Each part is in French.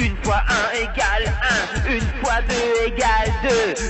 Une fois 1 égale 1, une fois 2 égale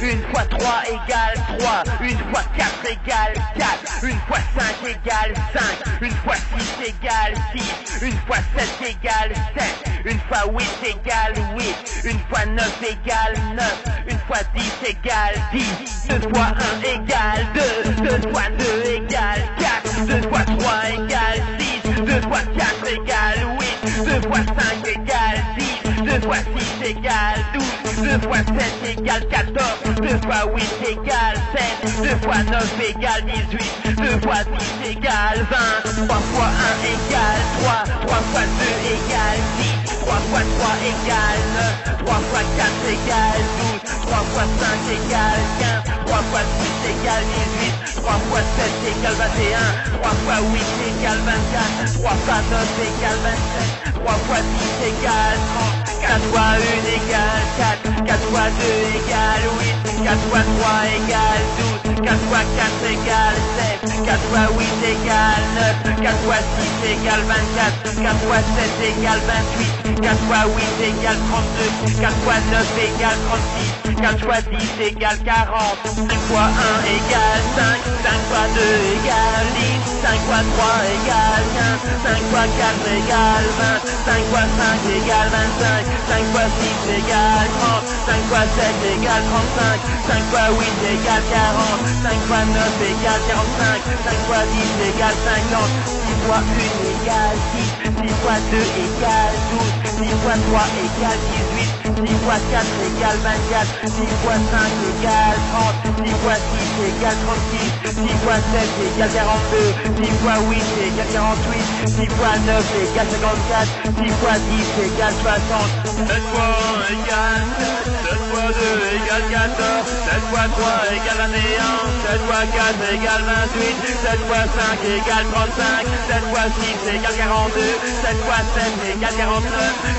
2, une fois 3 égale 3, une fois 4 égale 4, une fois 5 égale 5, une fois 6 égale 6, une fois 7 égale 7, une fois 8 égale 8, une fois 9 égale 9, une fois 10 égale 10, 2 fois 1 égale 2, 2 fois 2 égale 4, 2 fois 3 égale 6, 2 fois 4 égale 8, 2 fois 5 égale 10, 2 fois 6 égale 12, 2 fois 7 égale 14, 2 fois 8 égale 7, 2 fois 9 égale 18, 2 fois 10 égale 20, 3 fois 1 égale 3, 3 fois 2 égale 10, 3 fois 3 égale 9, 3 fois 4 égale 12, 3 fois 5 égale 15, 3 fois 6 égale 18, 3 fois 7 égale 21, 3 fois 8 égale 24, 3 fois 9 égale 27, 3 fois 10 égale 30, 4 fois 1 égale 4, 4 fois 2 égale 8, 4 fois 3 égale 12, 4 fois 4 égale 7, 4 fois 8 égale 9, 4 fois 6 égale 24, 4 fois 7 égale 28, 4 fois 8 égale 32, 4 fois 9 égale 36, 4 fois 10 égale 40, 5 fois 1 égale 5, 5 fois 2 égale 10, 5 fois 3 égale 15, 5 fois 4 égale 20, 5 fois 5 égale 25, 5 fois 6 égale 30, 5 fois 7 égale 35, 5 fois 8 égale 40, 5 fois 9 égale 45, 5 fois 10 égale 50, 6 fois 1 égale 6, 6 fois 2 égale 12, 6 fois 3 égale 18, 6 fois 4 égale 24, 6 fois 5 égale 30, 6 fois 6 égale 36, 6 fois 7 égale 42, 6 fois 8 égale 48, 6 fois 9 égale 54, 6 fois 10 égale 60, 7 fois 1 égale 7, 7 fois 2 égale 14, 7 fois 3 égale 21, 7 fois 4 égale 28, 7 fois 5 égale 35, 7 fois 6 égale 42, 7 fois 7 égale 49,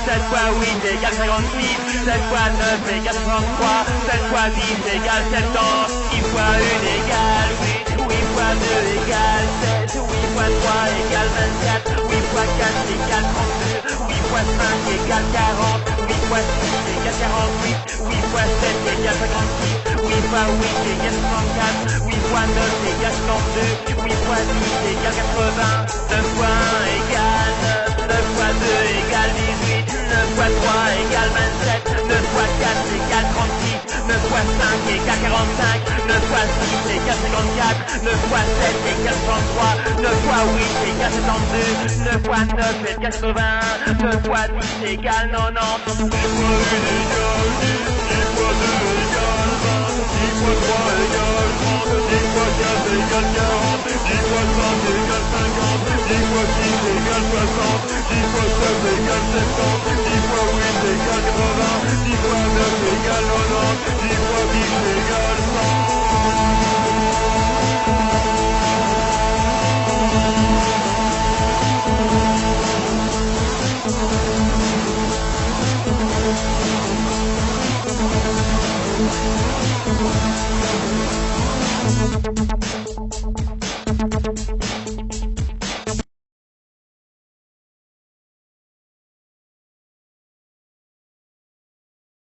7 fois 8 égale 56, 7 fois 9 égale 33, 7 fois 10 égale 70, 8 fois 1 égale 8, 8 fois 2 égale 7, 8 fois 3 égale 24, 8 fois 4 égale 32, 8 fois 5 égale 40, 8 fois 6 égale 48, 8 fois 7 égale 56, 8 fois 8 égale 64, 8 fois 9 égale 32, 8 fois 10 égale 80, 9 fois 1 égale 9, 9 fois 2 égale 18, 9 fois 3 égale 27, 9 fois 4 égale 36, 9 fois 5 égale 45, 9 fois 6 égale 54, 9 fois 7 égale 33, 9 fois 8 égale 72, 9 fois 9 égale 81, 9 fois 10 égale 90, 10 fois 1 égale 10, 10 fois 2 égale 20, 10 fois 3 égale 30, 10 fois 4 égale 40, 10 fois 5 égale 50, 10 fois 6 égale 60, 10 fois 7 égale 70, 10 fois 8 égale 80, 10 fois 9 égale 90, 10 fois 10 égale 100.